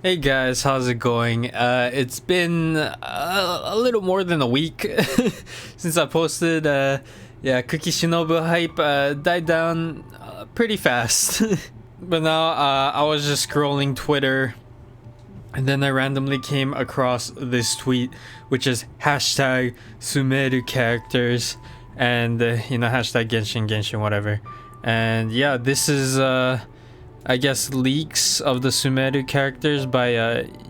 Hey guys, how's it going? It's been a little more than a week since I posted. Yeah, Cookie Shinobu hype died down pretty fast. But now I was just scrolling Twitter, and then I randomly came across this tweet, which is hashtag Sumeru characters, and hashtag Genshin whatever. And yeah, this is I guess leaks of the Sumeru characters by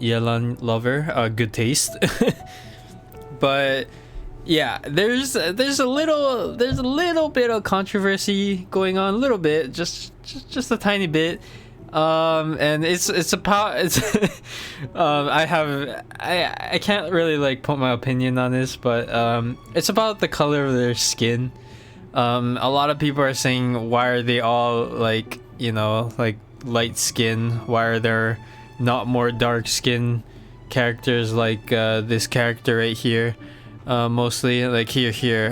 Yelan Lover, good taste. But yeah, there's a little bit of controversy going on, a little bit, just a tiny bit. And it's about I can't really like put my opinion on this, but it's about the color of their skin. A lot of people are saying, why are they all like, like light skin? Why are there not more dark skin characters like this character right here? Mostly like here.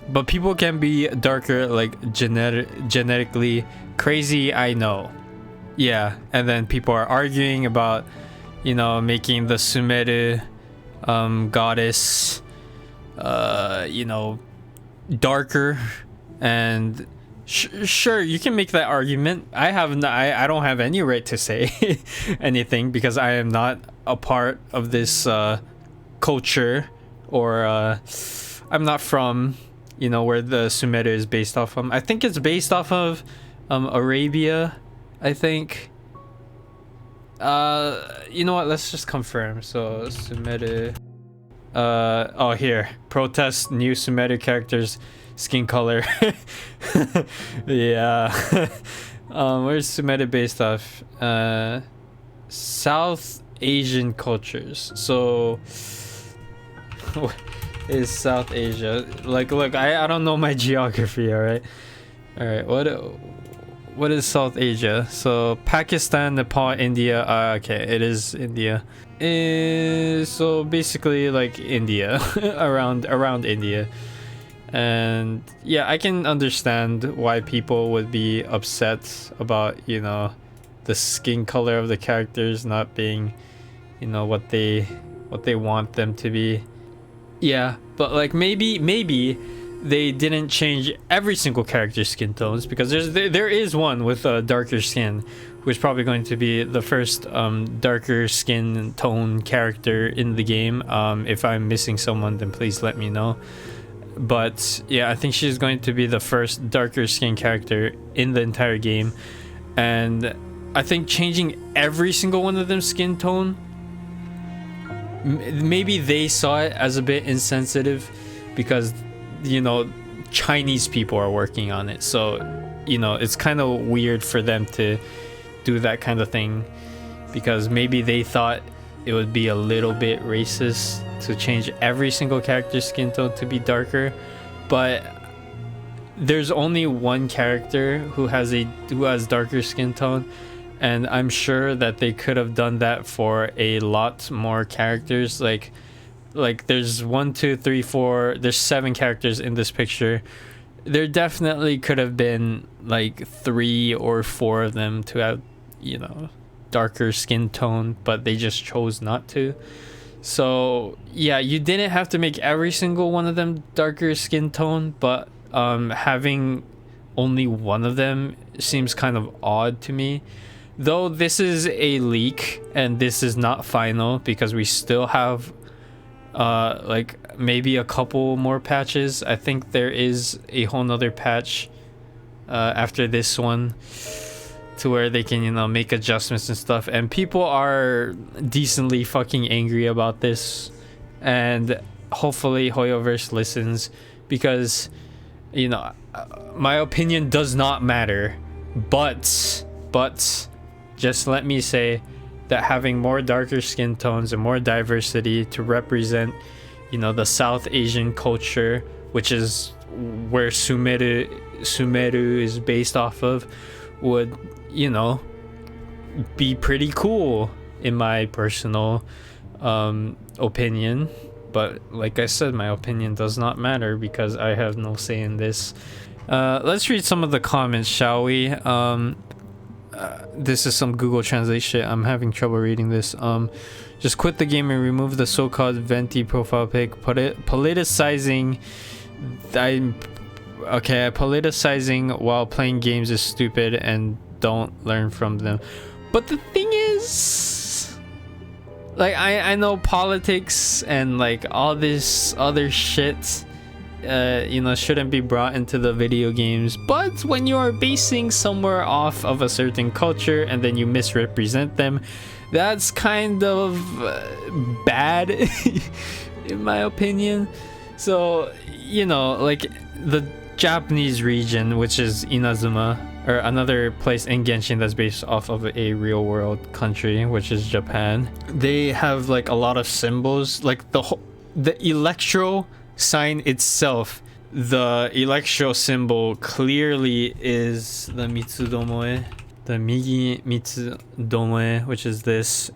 But people can be darker, like genetically crazy, I know. Yeah, and then people are arguing about, making the Sumeru goddess, darker, and sure, you can make that argument. I don't have any right to say anything because I am not a part of this culture, or I'm not from where the Sumeru is based off from. I think it's based off of Arabia, I think. You know what, let's just confirm. So Sumeru, oh, here, protest new Sumeru characters skin color. Yeah. Where's Sumeru based off? South Asian cultures. So is South Asia, like, look, I don't know my geography. All right, what is South Asia? So Pakistan, Nepal, India. Okay, it is India. So basically like India. around India. And yeah, I can understand why people would be upset about the skin color of the characters not being what they want them to be. Yeah, but like maybe they didn't change every single character's skin tones, because there is one with a darker skin, who's probably going to be the first darker skin tone character in the game. If I'm missing someone, then please let me know. But yeah, I think she's going to be the first darker skin character in the entire game, and I think changing every single one of them skin tone, maybe they saw it as a bit insensitive, because Chinese people are working on it, so it's kind of weird for them to do that kind of thing, because maybe they thought it would be a little bit racist to change every single character's skin tone to be darker. But there's only one character who has darker skin tone, and I'm sure that they could have done that for a lot more characters. Like there's 1, 2, 3, 4, there's 7 characters in this picture. There definitely could have been like 3 or 4 of them to have darker skin tone, but they just chose not to. So yeah, you didn't have to make every single one of them darker skin tone, but having only one of them seems kind of odd to me. Though this is a leak and this is not final, because we still have like maybe a couple more patches. I think there is a whole nother patch after this one, to where they can make adjustments and stuff, and people are decently fucking angry about this, and hopefully Hoyoverse listens, because my opinion does not matter, but just let me say that having more darker skin tones and more diversity to represent the South Asian culture, which is where Sumeru is based off of, would be pretty cool in my personal opinion. But like I said, my opinion does not matter because I have no say in this. Let's read some of the comments, shall we? this is some Google Translate shit. I'm having trouble reading this. Just quit the game and remove the so-called venti profile pic. Politicizing. Politicizing while playing games is stupid and don't learn from them. But the thing is, like, I know politics and like all this other shit, shouldn't be brought into the video games. But when you are basing somewhere off of a certain culture and then you misrepresent them, that's kind of bad, in my opinion. So, like the Japanese region, which is Inazuma, or another place in Genshin that's based off of a real world country, which is Japan. They have like a lot of symbols, like the electro sign itself. The electro symbol clearly is the Mitsudomoe, the Migi Mitsudomoe, which is this.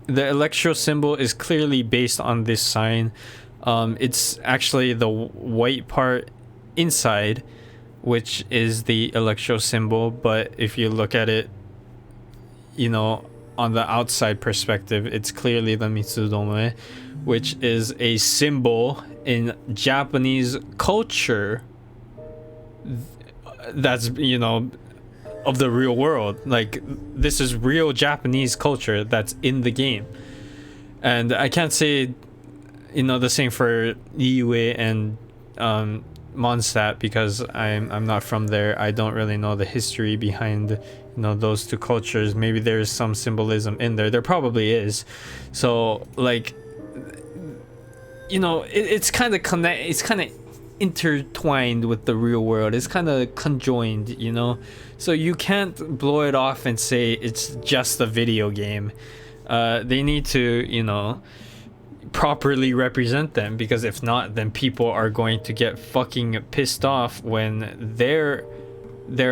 The electro symbol is clearly based on this sign. It's actually the white part inside, which is the electro symbol, but if you look at it, on the outside perspective, it's clearly the Mitsudomoe, which is a symbol in Japanese culture that's, of the real world. Like, this is real Japanese culture that's in the game. And I can't say, the same for Liyue and Mondstadt, because I'm not from there. I don't really know the history behind those two cultures. Maybe there's some symbolism in there. There probably is. So like, it's kind of it's kind of intertwined with the real world. It's kind of conjoined, so you can't blow it off and say it's just a video game. They need to properly represent them, because if not, then people are going to get fucking pissed off when their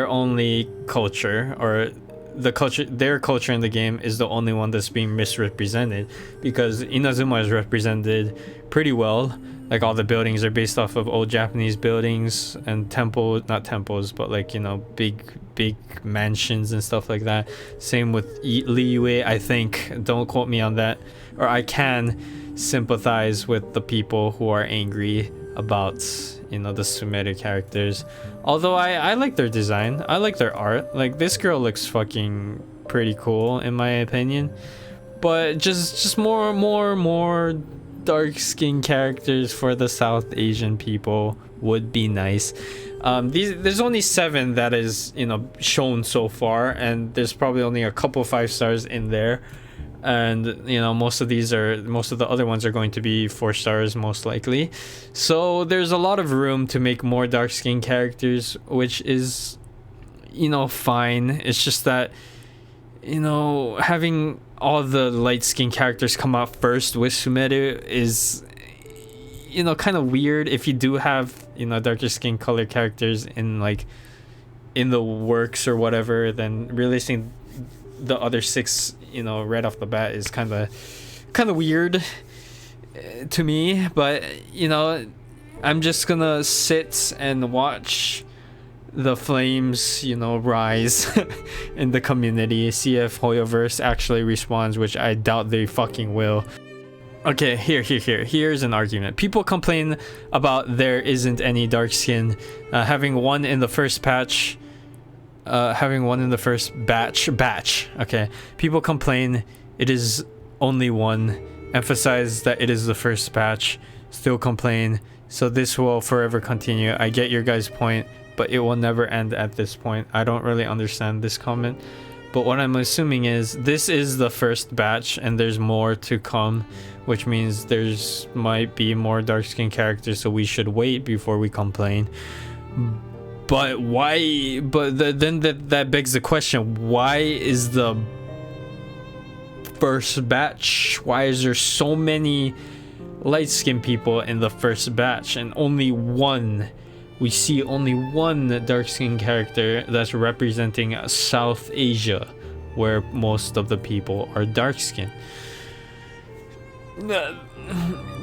only culture, or their culture in the game, is the only one that's being misrepresented. Because Inazuma is represented pretty well. Like, all the buildings are based off of old Japanese buildings and not temples, but like, big mansions and stuff like that. Same with Liyue, I think. Don't quote me on that. Or I can sympathize with the people who are angry about, the Sumeru characters. Although I like their design. I like their art. Like, this girl looks fucking pretty cool, in my opinion. But just more dark skin characters for the South Asian people would be nice. There's only 7 that is shown so far, and there's probably only a couple 5 stars in there. And most of the other ones are going to be 4 stars most likely. So there's a lot of room to make more dark skin characters, which is fine. It's just that having all the light skin characters come out first with Sumeru is kind of weird. If you do have darker skin color characters in the works or whatever, then releasing the other 6 right off the bat is kind of weird to me. But I'm just gonna sit and watch the flames rise in the community, see if Hoyoverse actually responds, which I doubt they fucking will. Okay, here's an argument. People complain about there isn't any dark skin, having one in the first batch. Okay, people complain it is only one, emphasize that it is the first batch, still complain, so this will forever continue. I get your guys' point, but it will never end at this point. I don't really understand this comment, but what I'm assuming is this is the first batch and there's more to come, which means there's might be more dark skin characters, so we should wait before we complain. But why? But that begs the question: why is the first batch? Why is there so many light-skinned people in the first batch and only one? We see only one dark-skinned character that's representing South Asia, where most of the people are dark-skinned.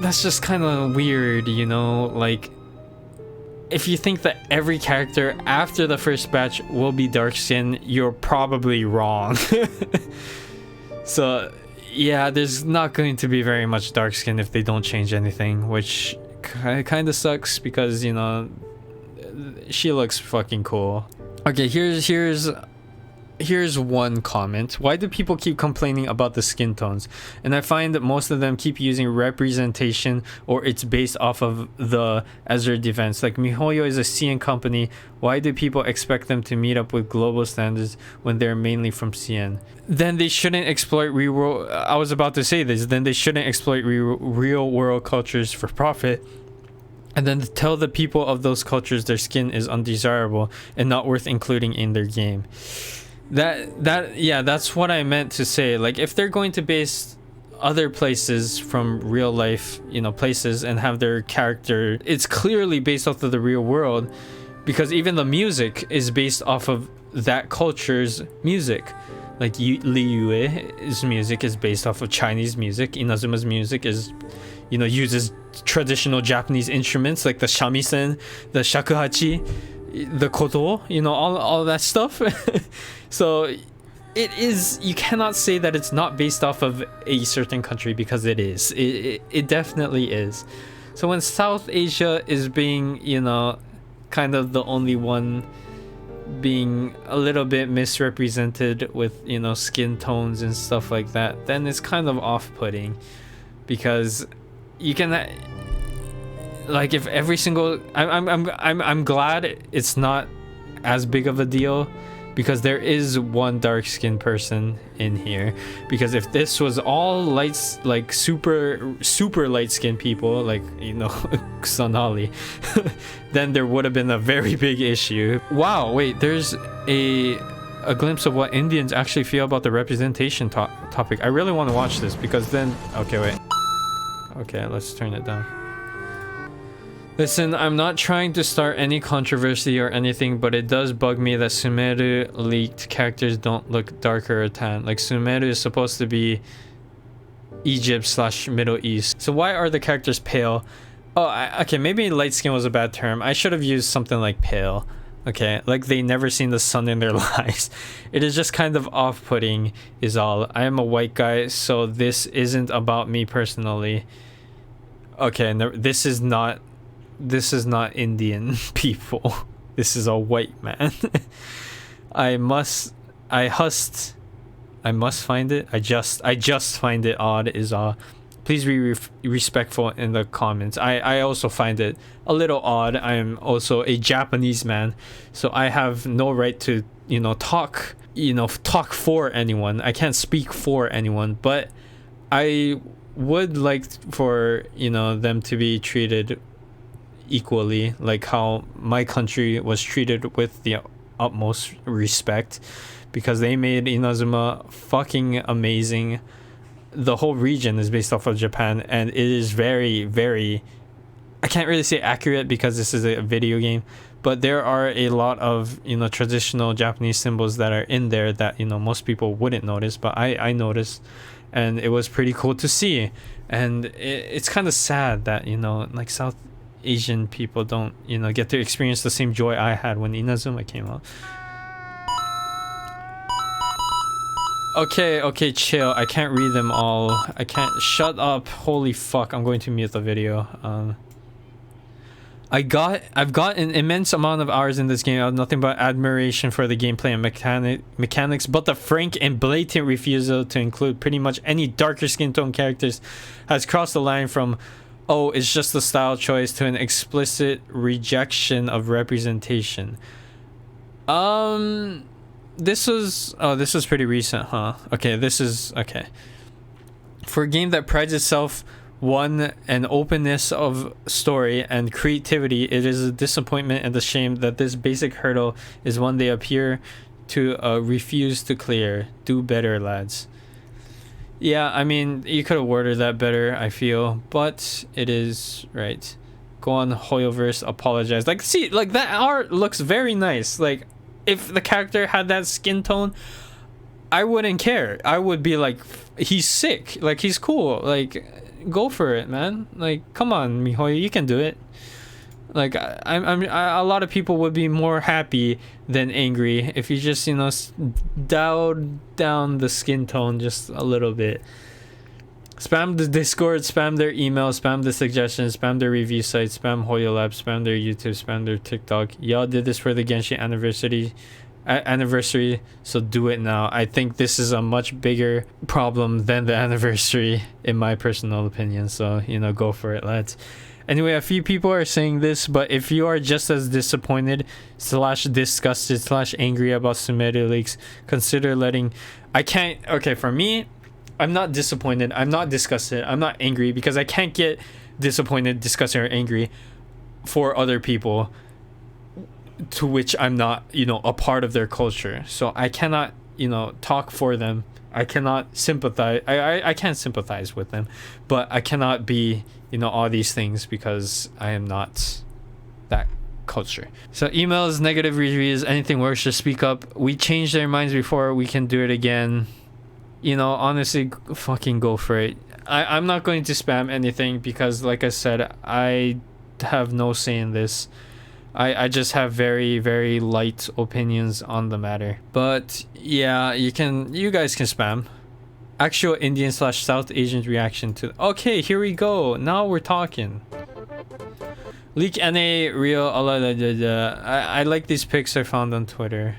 That's just kind of weird, like. if you think that every character after the first batch will be dark skin, you're probably wrong. So yeah, there's not going to be very much dark skin if they don't change anything, which kind of sucks because, you know, she looks fucking cool. Okay, here's one comment. Why do people keep complaining about the skin tones? And I find that most of them keep using representation, or it's based off of the Azure defense. Like, MiHoYo is a CN company. Why do people expect them to meet up with global standards when they're mainly from CN? Then they shouldn't exploit real. I was about to say this. Then they shouldn't exploit real world cultures for profit, and then tell the people of those cultures their skin is undesirable and not worth including in their game. That's what I meant to say. Like, if they're going to base other places from real life, you know, places, and have their character, it's clearly based off of the real world, because even the music is based off of that culture's music. Like, Li Yue's music is based off of Chinese music. Inazuma's music is, you know, uses traditional Japanese instruments like the shamisen, the shakuhachi, the koto, you know, all that stuff. So it is, you cannot say that it's not based off of a certain country, because it is. It definitely is. So when South Asia is being, you know, kind of the only one being a little bit misrepresented with, you know, skin tones and stuff like that, then it's kind of off-putting, because you can, like, if every single, I'm glad it's not as big of a deal, because there is one dark-skinned person in here. Because if this was all lights, like super light-skinned people, like, you know, Sonali, then there would have been a very big issue. Wow, wait, there's a glimpse of what Indians actually feel about the representation topic. I really want to watch this, because then, okay, wait. Okay, let's turn it down. Listen, I'm not trying to start any controversy or anything, but it does bug me that Sumeru leaked characters don't look darker or tan. Like, Sumeru is supposed to be Egypt/Middle East. So why are the characters pale? Oh, okay, maybe light skin was a bad term. I should have used something like pale. Okay, like they never seen the sun in their lives. It is just kind of off-putting is all. I am a white guy, so this isn't about me personally. Okay, no, this is not Indian people. This is a white man. I must find it. I just find it odd is all. Please be respectful in the comments. I also find it a little odd. I am also a Japanese man, so I have no right to, you know, talk for anyone. I can't speak for anyone, but I would like for, you know, them to be treated equally, like how my country was treated with the utmost respect, because they made Inazuma fucking amazing. The whole region is based off of Japan, and it is very, very, I can't really say accurate because this is a video game, but there are a lot of, you know, traditional Japanese symbols that are in there that, you know, most people wouldn't notice, but I noticed, and it was pretty cool to see. And it's kind of sad that, you know, like South Asian people don't, you know, get to experience the same joy I had when Inazuma came out. Okay, chill. I can't read them all. I can't. Shut up. Holy fuck. I'm going to mute the video. I've got an immense amount of hours in this game. I have nothing but admiration for the gameplay and mechanics, but the frank and blatant refusal to include pretty much any darker skin tone characters has crossed the line from, oh, it's just a style choice, to an explicit rejection of representation. This was pretty recent, huh? Okay, this is okay. For a game that prides itself on an openness of story and creativity, it is a disappointment and a shame that this basic hurdle is one they appear to refuse to clear. Do better, lads. Yeah, I mean, you could have worded that better, I feel, but it is right. Go on Hoyoverse, apologize. Like, see, like that art looks very nice. Like, if the character had that skin tone, I wouldn't care. I would be like, he's sick. Like, he's cool. Like, go for it, man. Like, come on, MiHoYo, you can do it. Like a lot of people would be more happy than angry if you just, you know, dial down the skin tone just a little bit. Spam the Discord, spam their email, spam the suggestions, spam their review sites, spam Hoyo Lab, spam their YouTube, spam their TikTok. Y'all did this for the Genshin anniversary, so do it now. I think this is a much bigger problem than the anniversary, in my personal opinion. So, you know, go for it, lads. Anyway, a few people are saying this, but if you are just as disappointed / disgusted / angry about Sumeru leaks, consider letting... Okay, for me, I'm not disappointed, I'm not disgusted, I'm not angry, because I can't get disappointed, disgusted, or angry for other people to which I'm not, you know, a part of their culture. So I cannot, you know, talk for them. I cannot sympathize. I can't sympathize with them, but I cannot be, you know, all these things because I am not that culture. So emails, negative reviews, anything worse, just speak up. We changed their minds before, we can do it again. You know, honestly, fucking go for it. I'm not going to spam anything because, like I said, I have no say in this. I just have very, very light opinions on the matter. But yeah, you guys can spam. Actual Indian / South Asian reaction to... Okay, here we go. Now we're talking. Leak NA real... I like these pics I found on Twitter.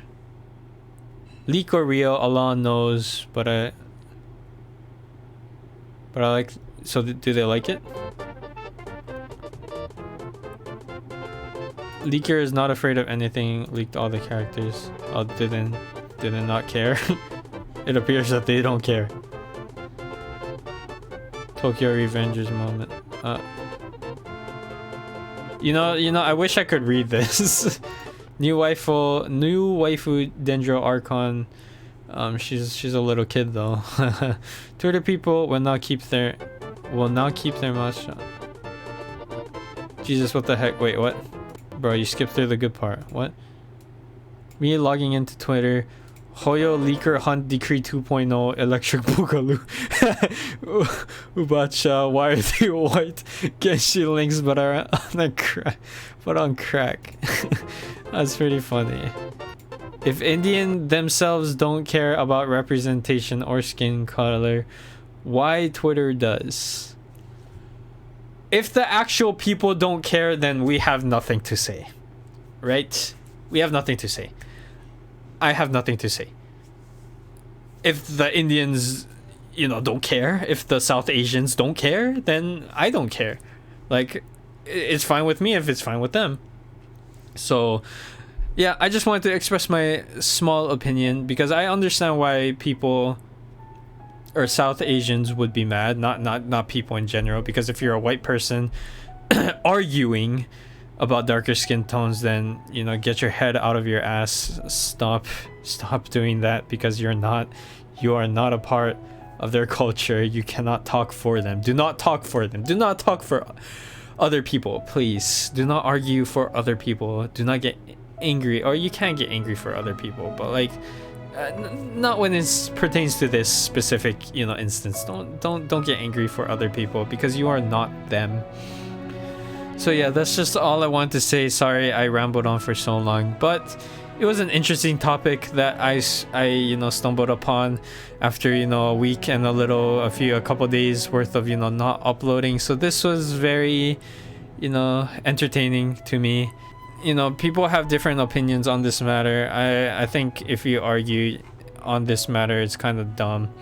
Leak or real, Allah knows, but I like... So do they like it? Leaker is not afraid of anything. Leaked all the characters. Oh, didn't not care. It appears that they don't care. Tokyo Revengers moment. You know, I wish I could read this. New waifu Dendro Archon. She's a little kid though. Twitter people will now keep their mouth shut. Jesus, what the heck? Wait, what? Bro, you skipped through the good part. What? Me logging into Twitter. Hoyo Leaker Hunt Decree 2.0 Electric Boogaloo. Ubacha, why are they white? Genshin links but are on crack. That's pretty funny. If Indian themselves don't care about representation or skin color, why Twitter does? If the actual people don't care, then we have nothing to say. Right? We have nothing to say. I have nothing to say. If the Indians, you know, don't care, if the South Asians don't care, then I don't care. Like, it's fine with me if it's fine with them. So, yeah, I just wanted to express my small opinion because I understand why people or South Asians would be mad, not people in general, because if you're a white person arguing about darker skin tones, then, you know, get your head out of your ass. Stop doing that, because you are not a part of their culture. You cannot talk for them. Do not talk for them. Do not talk for other people, please. Do not argue for other people. Do not get angry, or you can get angry for other people, but like not when it pertains to this specific, you know, instance. Don't get angry for other people, because you are not them. So yeah, that's just all I want to say. Sorry I rambled on for so long, but it was an interesting topic that I you know, stumbled upon after, you know, a week and a couple days worth of, you know, not uploading. So this was very, you know, entertaining to me. You know, people have different opinions on this matter. I think if you argue on this matter, it's kind of dumb,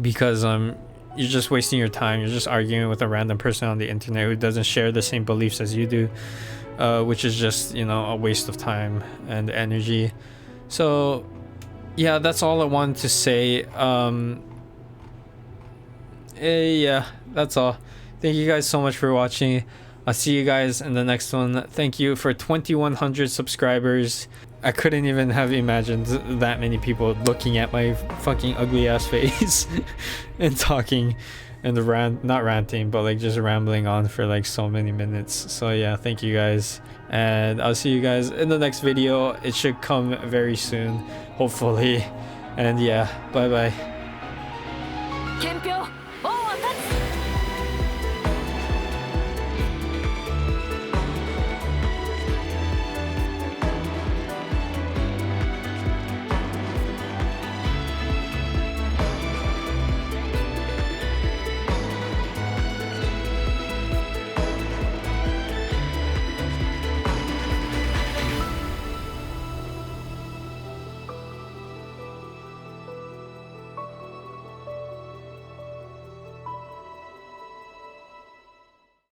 because you're just wasting your time. You're just arguing with a random person on the internet who doesn't share the same beliefs as you do, which is just, you know, a waste of time and energy. So yeah, that's all I wanted to say. Yeah, that's all. Thank you guys so much for watching. I'll see you guys in the next one. Thank you for 2,100 subscribers. I couldn't even have imagined that many people looking at my fucking ugly ass face and talking and not ranting, but like just rambling on for like so many minutes. So yeah, thank you guys, and I'll see you guys in the next video. It should come very soon, hopefully. And yeah, bye bye.